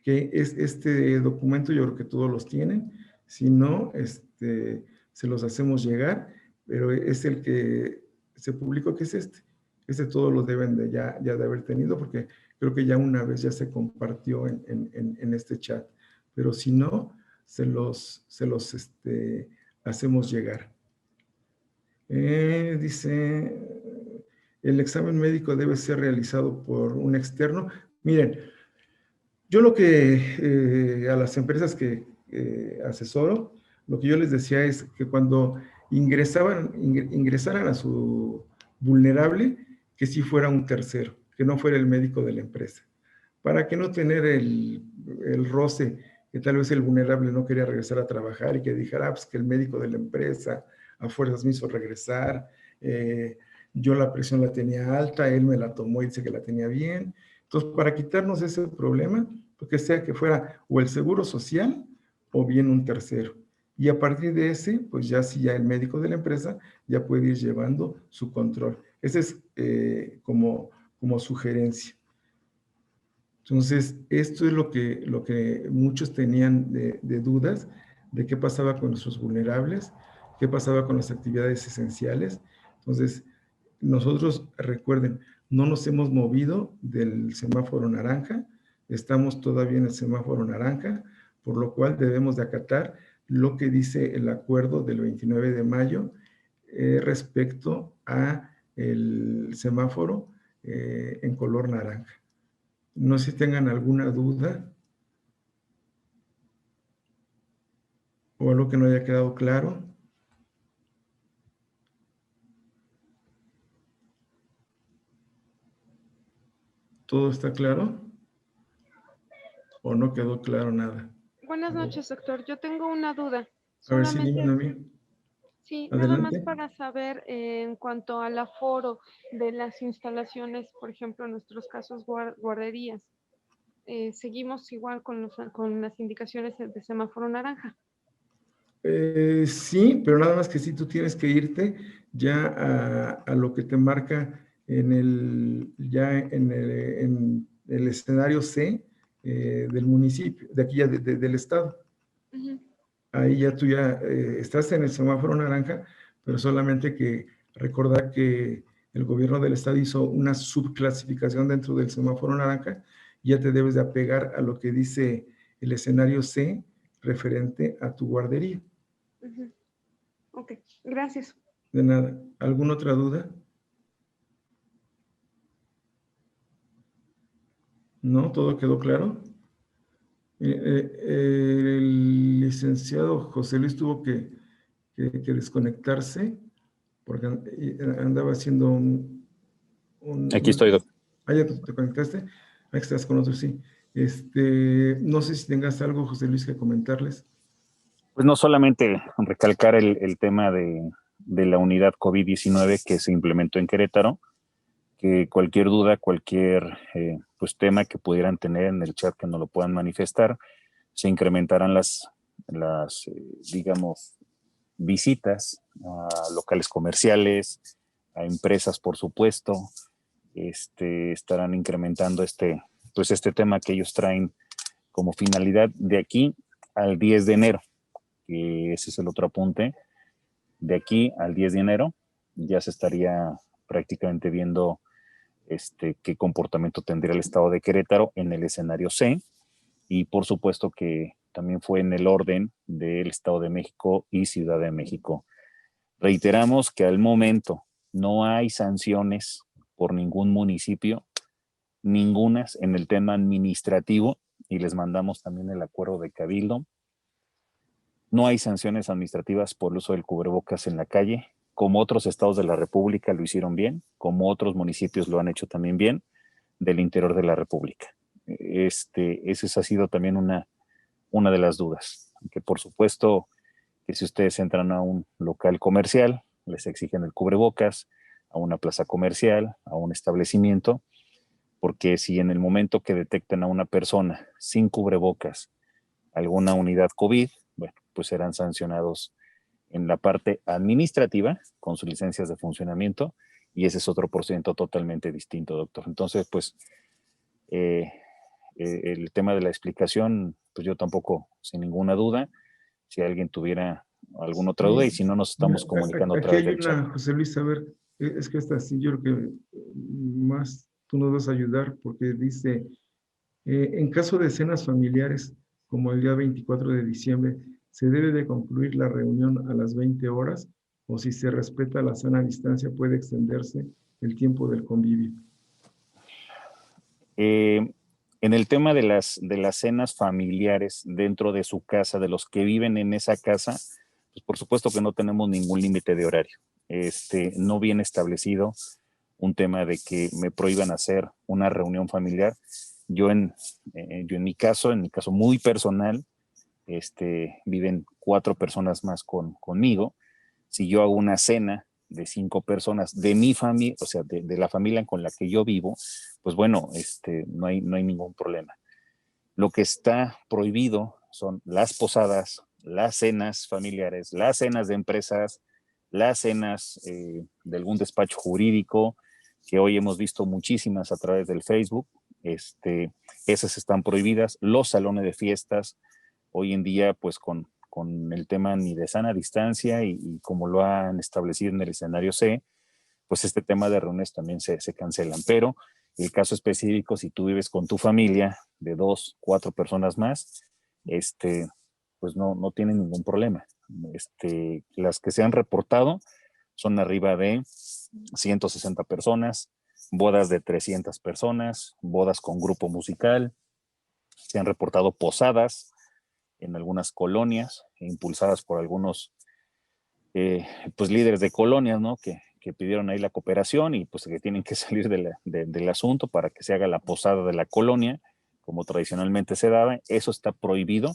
Que es este documento, yo creo que todos los tienen, si no, se los hacemos llegar, pero es el que se publicó, que es este. Este todos lo deben de ya de haber tenido, porque creo que ya una vez ya se compartió en este chat, pero si no, se los hacemos llegar. Dice, el examen médico debe ser realizado por un externo. Miren, yo lo que a las empresas que asesoro, lo que yo les decía es que cuando ingresaran a su vulnerable, que sí fuera un tercero, que no fuera el médico de la empresa, para que no tener el roce, que tal vez el vulnerable no quería regresar a trabajar y que dijera, pues que el médico de la empresa a fuerzas me hizo regresar, yo la presión la tenía alta, él me la tomó y dice que la tenía bien. Entonces, para quitarnos ese problema, porque sea que fuera o el seguro social o bien un tercero. Y a partir de ese, pues ya sí, ya el médico de la empresa ya puede ir llevando su control. Ese es como sugerencia. Entonces, esto es lo que muchos tenían de dudas de qué pasaba con nuestros vulnerables, qué pasaba con las actividades esenciales. Entonces, nosotros, recuerden, no nos hemos movido del semáforo naranja, estamos todavía en el semáforo naranja, por lo cual debemos de acatar lo que dice el acuerdo del 29 de mayo respecto a el semáforo en color naranja. No sé si tengan alguna duda o algo que no haya quedado claro. ¿Todo está claro? ¿O no quedó claro nada? Buenas noches, doctor. Yo tengo una duda. A ver si díganme a mí. Sí, nada más Adelante. para saber en cuanto al aforo de las instalaciones, por ejemplo, en nuestros casos guarderías. Seguimos igual con las indicaciones de semáforo naranja. Sí, pero nada más que sí, tú tienes que irte ya a lo que te marca en el escenario C del municipio, de aquí ya del estado. Uh-huh. Ahí ya tú ya estás en el semáforo naranja, pero solamente que recordar que el gobierno del estado hizo una subclasificación dentro del semáforo naranja, y ya te debes de apegar a lo que dice el escenario C referente a tu guardería. Uh-huh. Ok, gracias. De nada. ¿Alguna otra duda? ¿No? ¿Todo quedó claro? El licenciado José Luis tuvo que desconectarse porque andaba haciendo Aquí estoy, doctor. Ya te conectaste. Ahí estás con nosotros, sí. No sé si tengas algo, José Luis, que comentarles. Pues no solamente recalcar el tema de la unidad COVID-19 que se implementó en Querétaro, que cualquier duda, cualquier pues tema que pudieran tener en el chat que nos lo puedan manifestar, se incrementarán las digamos, visitas a locales comerciales, a empresas, por supuesto, estarán incrementando pues este tema que ellos traen como finalidad de aquí al 10 de enero, que ese es el otro apunte. De aquí al 10 de enero ya se estaría prácticamente viendo qué comportamiento tendría el estado de Querétaro en el escenario C, y por supuesto que también fue en el orden del Estado de México y Ciudad de México. Reiteramos que al momento no hay sanciones por ningún municipio, ningunas en el tema administrativo, y les mandamos también el acuerdo de Cabildo. No hay sanciones administrativas por el uso del cubrebocas en la calle, como otros estados de la República lo hicieron bien, como otros municipios lo han hecho también bien, del interior de la República. Esa ha sido también una de las dudas, que por supuesto que si ustedes entran a un local comercial, les exigen el cubrebocas, a una plaza comercial, a un establecimiento, porque si en el momento que detecten a una persona sin cubrebocas, alguna unidad COVID, bueno, pues serán sancionados en la parte administrativa con sus licencias de funcionamiento, y ese es otro procedimiento totalmente distinto, doctor. Entonces, pues, el tema de la explicación, pues yo tampoco, sin ninguna duda, si alguien tuviera alguna otra duda, y si no, nos estamos comunicando a Aquí través hay del chat. una, José Luis, a ver, es que esta sí, yo creo que más tú nos vas a ayudar, porque dice, en caso de cenas familiares, como el día 24 de diciembre, ¿se debe de concluir la reunión a las 20 horas? O si se respeta la sana distancia, puede extenderse el tiempo del convivio. En el tema de las cenas familiares dentro de su casa, de los que viven en esa casa, pues por supuesto que no tenemos ningún límite de horario. No viene establecido un tema de que me prohíban hacer una reunión familiar. Yo en mi caso muy personal, viven 4 personas más conmigo. Si yo hago una cena de 5 personas de mi familia, o sea, de la familia con la que yo vivo, pues bueno, no hay ningún problema. Lo que está prohibido son las posadas, las cenas familiares, las cenas de empresas, las cenas de algún despacho jurídico, que hoy hemos visto muchísimas a través del Facebook. Esas están prohibidas. Los salones de fiestas, hoy en día, pues con el tema ni de sana distancia y como lo han establecido en el escenario C, pues este tema de reuniones también se cancelan. Pero el caso específico, si tú vives con tu familia de 2, 4 personas más, pues no tienen ningún problema. Las que se han reportado son arriba de 160 personas, bodas de 300 personas, bodas con grupo musical. Se han reportado posadas en algunas colonias, impulsadas por algunos pues líderes de colonias, ¿no? Que pidieron ahí la cooperación, y pues que tienen que salir del asunto para que se haga la posada de la colonia, como tradicionalmente se daba. Eso está prohibido,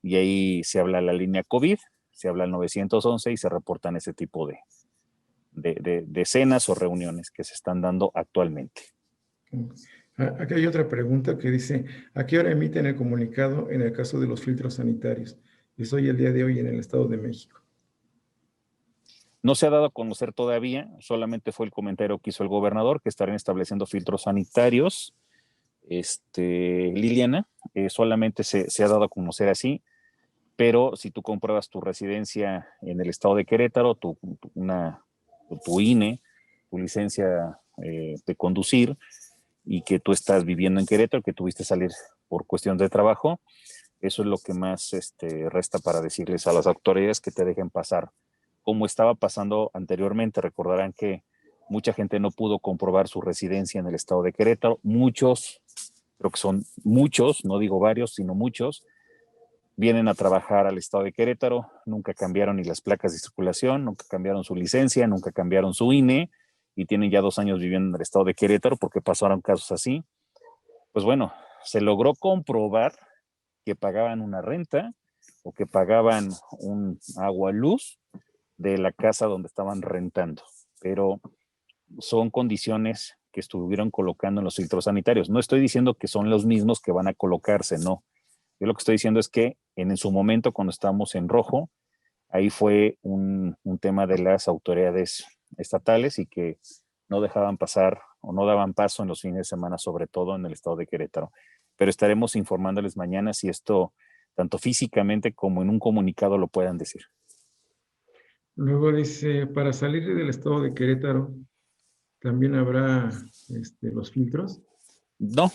y ahí se habla la línea COVID, se habla el 911 y se reportan ese tipo de cenas o reuniones que se están dando actualmente. Aquí hay otra pregunta que dice, ¿a qué hora emiten el comunicado en el caso de los filtros sanitarios? Es hoy, el día de hoy, en el Estado de México. No se ha dado a conocer todavía, solamente fue el comentario que hizo el gobernador, que estarán estableciendo filtros sanitarios. Liliana, solamente se ha dado a conocer así, pero si tú compruebas tu residencia en el estado de Querétaro, tu INE, tu licencia de conducir, y que tú estás viviendo en Querétaro, que tuviste que salir por cuestión de trabajo, eso es lo que más resta para decirles a las autoridades que te dejen pasar. Como estaba pasando anteriormente, recordarán que mucha gente no pudo comprobar su residencia en el estado de Querétaro. Muchos creo que son muchos, no digo varios, sino muchos, vienen a trabajar al estado de Querétaro, nunca cambiaron ni las placas de circulación, nunca cambiaron su licencia, nunca cambiaron su INE, y tienen ya 2 años viviendo en el estado de Querétaro porque pasaron casos así. Pues bueno, se logró comprobar que pagaban una renta o que pagaban un agua luz de la casa donde estaban rentando, pero son condiciones que estuvieron colocando en los filtros sanitarios. No estoy diciendo que son los mismos que van a colocarse, no. Yo lo que estoy diciendo es que en su momento, cuando estábamos en rojo, ahí fue un tema de las autoridades estatales y que no dejaban pasar o no daban paso en los fines de semana, sobre todo en el estado de Querétaro. Pero estaremos informándoles mañana si esto, tanto físicamente como en un comunicado, lo puedan decir. Luego dice, para salir del estado de Querétaro, ¿también habrá los filtros? No.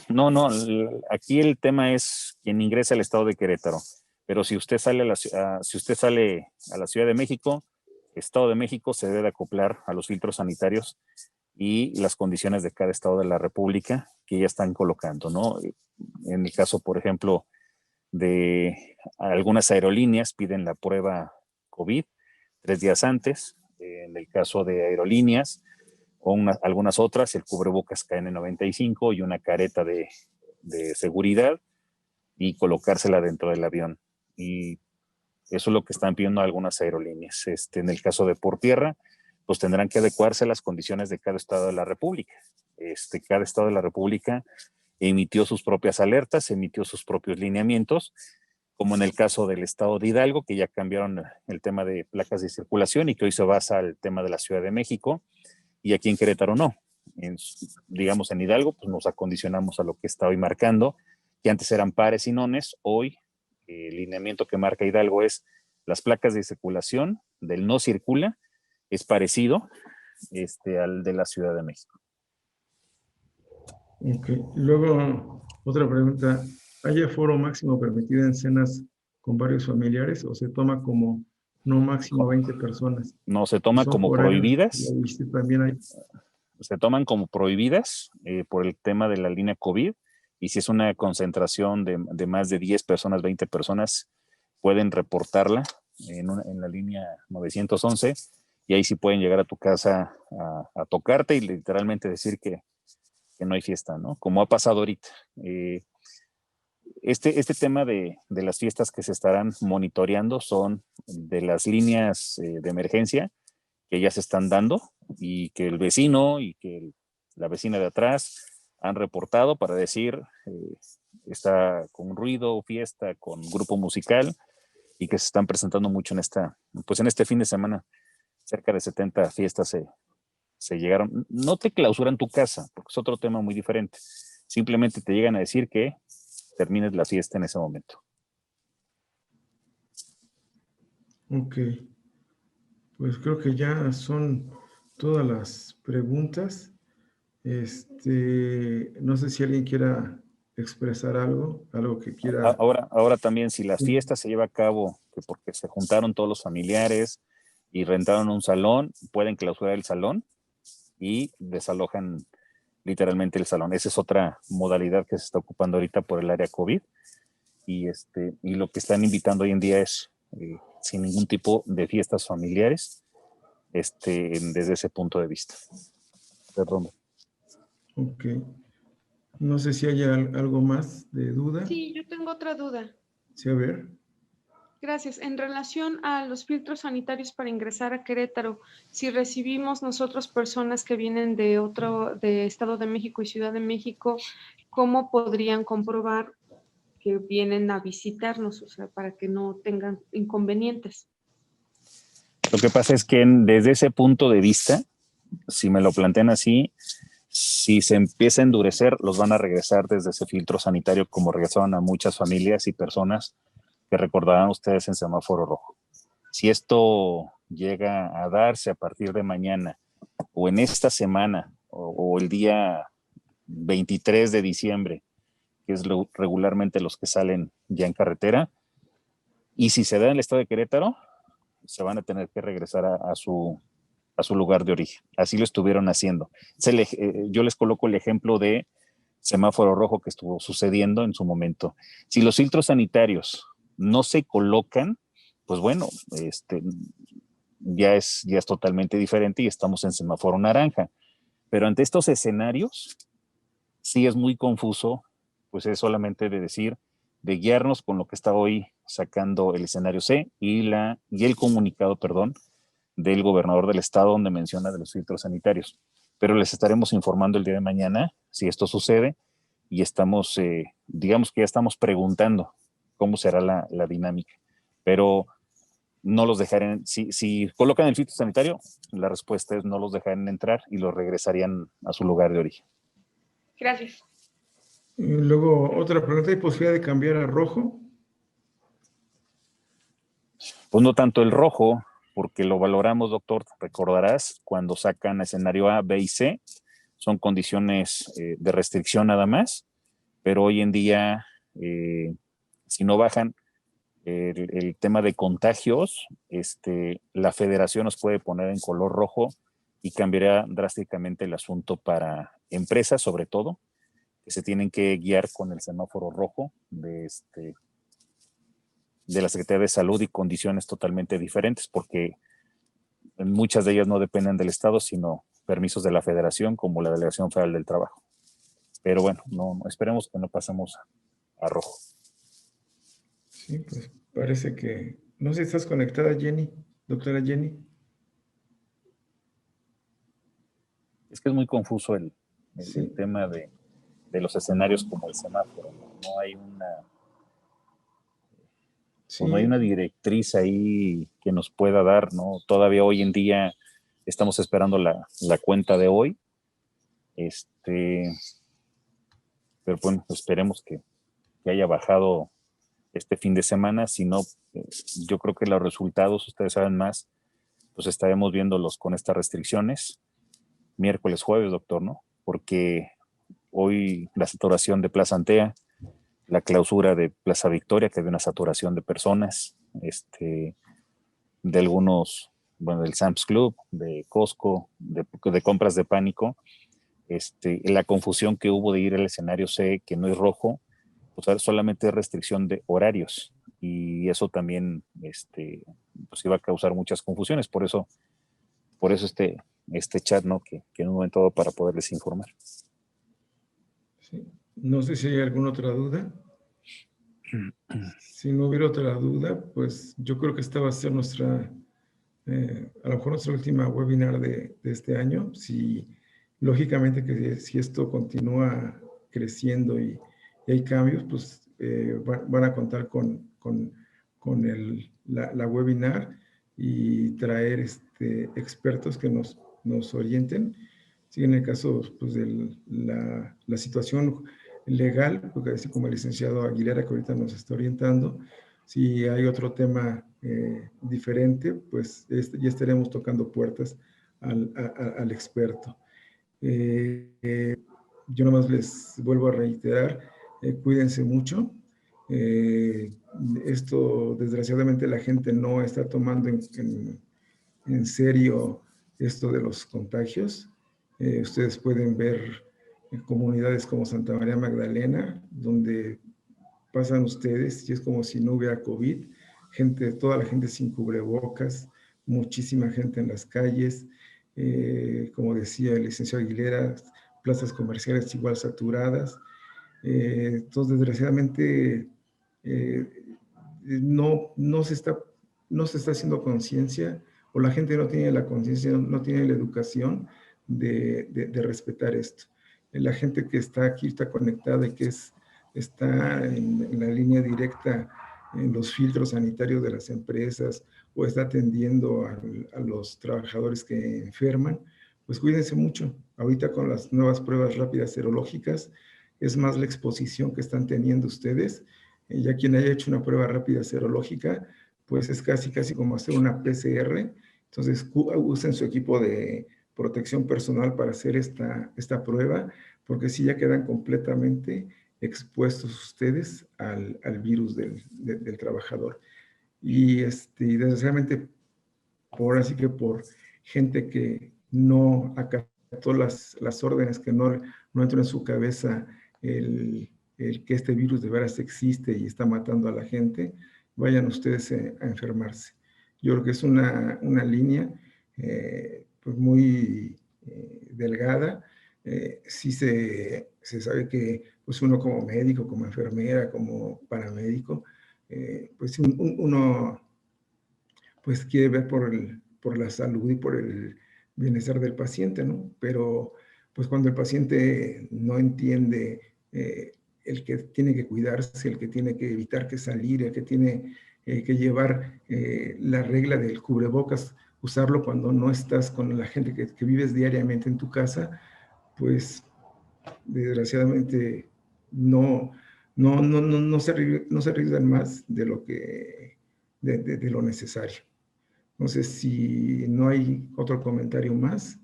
Aquí el tema es quien ingresa al estado de Querétaro. Pero si usted sale a la Ciudad de México, Estado de México se debe de acoplar a los filtros sanitarios y las condiciones de cada estado de la República que ya están colocando, ¿no? En el caso, por ejemplo, de algunas aerolíneas piden la prueba COVID 3 días antes. En el caso de aerolíneas o algunas otras, el cubrebocas KN95 y una careta de seguridad y colocársela dentro del avión. Y eso es lo que están pidiendo algunas aerolíneas. En el caso de por tierra, pues tendrán que adecuarse a las condiciones de cada estado de la República. Cada estado de la República emitió sus propias alertas, emitió sus propios lineamientos, como en el caso del estado de Hidalgo, que ya cambiaron el tema de placas de circulación y que hoy se basa al tema de la Ciudad de México, y aquí en Querétaro no. Digamos, en Hidalgo, pues nos acondicionamos a lo que está hoy marcando, que antes eran pares y nones. Hoy el lineamiento que marca Hidalgo es las placas de circulación del no circula, es parecido al de la Ciudad de México. Ok. Luego, otra pregunta. ¿Hay aforo máximo permitido en cenas con varios familiares o se toma como no máximo 20 personas? No, se toma como prohibidas. También hay. Se toman como prohibidas por el tema de la línea COVID, y si es una concentración de más de 10 personas, 20 personas, pueden reportarla en la línea 911, y ahí sí pueden llegar a tu casa a tocarte y literalmente decir que no hay fiesta, ¿no? Como ha pasado ahorita. Este tema de las fiestas que se estarán monitoreando son de las líneas de emergencia que ya se están dando y que el vecino y que la vecina de atrás han reportado para decir está con ruido, fiesta, con grupo musical, y que se están presentando mucho en este fin de semana. Cerca de 70 fiestas se llegaron. No te clausuran tu casa, porque es otro tema muy diferente. Simplemente te llegan a decir que termines la fiesta en ese momento. Ok. Pues creo que ya son todas las preguntas. No sé si alguien quiera expresar algo que quiera. Ahora también, si la fiesta se lleva a cabo porque se juntaron todos los familiares y rentaron un salón, pueden clausurar el salón y desalojan literalmente el salón. Esa es otra modalidad que se está ocupando ahorita por el área COVID, y lo que están invitando hoy en día es sin ningún tipo de fiestas familiares desde ese punto de vista. Perdón. Ok. No sé si hay algo más de duda. Sí, yo tengo otra duda. Sí, a ver. Gracias. En relación a los filtros sanitarios para ingresar a Querétaro, si recibimos nosotros personas que vienen de Estado de México y Ciudad de México, ¿cómo podrían comprobar que vienen a visitarnos? O sea, para que no tengan inconvenientes. Lo que pasa es que desde ese punto de vista, si me lo plantean así, si se empieza a endurecer, los van a regresar desde ese filtro sanitario, como regresaron a muchas familias y personas que recordarán ustedes en semáforo rojo. Si esto llega a darse a partir de mañana o en esta semana o el día 23 de diciembre, que es regularmente los que salen ya en carretera, y si se da en el estado de Querétaro, se van a tener que regresar a su lugar de origen. Así lo estuvieron haciendo. Yo les coloco el ejemplo de semáforo rojo que estuvo sucediendo en su momento. Si los filtros sanitarios no se colocan, pues bueno, ya es totalmente diferente y estamos en semáforo naranja. Pero ante estos escenarios, sí es muy confuso, pues es solamente de decir, de guiarnos con lo que está hoy sacando el escenario C y el comunicado, perdón, del gobernador del estado donde menciona de los filtros sanitarios. Pero les estaremos informando el día de mañana si esto sucede y estamos, digamos que ya estamos preguntando cómo será la dinámica. Pero no los dejarán, si colocan el filtro sanitario, la respuesta es no los dejarán entrar y los regresarían a su lugar de origen. Gracias. Y luego, otra pregunta, ¿hay posibilidad de cambiar a rojo? Pues no tanto el rojo, porque lo valoramos, doctor, recordarás, cuando sacan escenario A, B y C, son condiciones de restricción nada más, pero hoy en día, si no bajan el tema de contagios, la federación nos puede poner en color rojo y cambiará drásticamente el asunto para empresas, sobre todo, que se tienen que guiar con el semáforo rojo de la Secretaría de Salud y condiciones totalmente diferentes, porque muchas de ellas no dependen del Estado, sino permisos de la Federación, como la Delegación Federal del Trabajo. Pero bueno, no, esperemos que no pasemos a rojo. Sí, pues parece que... No sé si estás conectada, Jenny, doctora Jenny. Es que es muy confuso el Sí. tema de los escenarios como el semáforo. No hay Sí. pues no hay una directriz ahí que nos pueda dar, ¿no? Todavía hoy en día estamos esperando la cuenta de hoy. Pero bueno, esperemos que haya bajado este fin de semana. Si no, yo creo que los resultados, ustedes saben más, pues estaremos viéndolos con estas restricciones miércoles, jueves, doctor, ¿no? Porque hoy la saturación de Plaza Antea, la clausura de Plaza Victoria, que había una saturación de personas, de algunos, bueno, del Sam's Club, de Costco, de compras de pánico, la confusión que hubo de ir al escenario C, que no es rojo, pues solamente es restricción de horarios, y eso también pues iba a causar muchas confusiones, por eso este chat, ¿no? Que en un momento dado para poderles informar. Sí. No sé si hay alguna otra duda. Si no hubiera otra duda, pues yo creo que esta va a ser nuestra, a lo mejor nuestra última webinar de este año. Si, lógicamente que si esto continúa creciendo y hay cambios, pues van a contar con la webinar y traer expertos que nos orienten. Si en el caso pues, de la situación legal, porque así como el licenciado Aguilera que ahorita nos está orientando, si hay otro tema diferente, pues ya estaremos tocando puertas al experto. Yo nomás les vuelvo a reiterar, cuídense mucho. Esto, desgraciadamente, la gente no está tomando en serio esto de los contagios. Ustedes pueden ver en comunidades como Santa María Magdalena, donde pasan ustedes y es como si no hubiera COVID, toda la gente sin cubrebocas, muchísima gente en las calles, como decía el licenciado Aguilera, plazas comerciales igual saturadas. Entonces, desgraciadamente, no se está haciendo conciencia, o la gente no tiene la conciencia, no tiene la educación de respetar esto. La gente que está aquí está conectada y que está en la línea directa en los filtros sanitarios de las empresas o está atendiendo a los trabajadores que enferman, pues cuídense mucho. Ahorita con las nuevas pruebas rápidas serológicas, es más la exposición que están teniendo ustedes. Ya quien haya hecho una prueba rápida serológica, pues es casi como hacer una PCR. Entonces, usen su equipo de protección personal para hacer esta prueba, porque si ya quedan completamente expuestos ustedes al virus del trabajador. Y desgraciadamente, así que por gente que no acató las órdenes, que no entró en su cabeza el que este virus de veras existe y está matando a la gente, vayan ustedes a enfermarse. Yo creo que es una línea pues muy delgada. Sí se sabe que pues uno como médico, como enfermera, como paramédico, pues uno pues quiere ver por la salud y por el bienestar del paciente, ¿no? Pero pues cuando el paciente no entiende el que tiene que cuidarse, el que tiene que evitar que salir, el que tiene que llevar la regla del cubrebocas, usarlo cuando no estás con la gente que vives diariamente en tu casa, pues desgraciadamente no se arriesgan más de lo de lo necesario. Entonces, si no hay otro comentario más,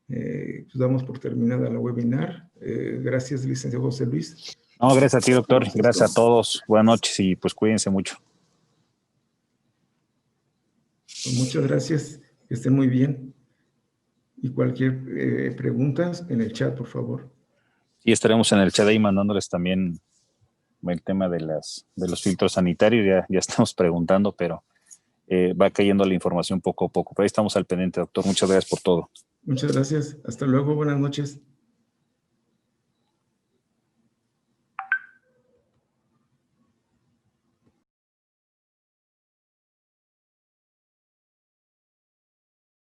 pues damos por terminada la webinar. Gracias, licenciado José Luis. No, gracias a ti, doctor. Gracias a todos. Buenas noches y pues cuídense mucho. Pues muchas gracias. Que estén muy bien. Y cualquier pregunta en el chat, por favor. Y estaremos en el chat ahí mandándoles también el tema de los filtros sanitarios. Ya estamos preguntando, pero va cayendo la información poco a poco. Pero ahí estamos al pendiente, doctor. Muchas gracias por todo. Muchas gracias. Hasta luego. Buenas noches.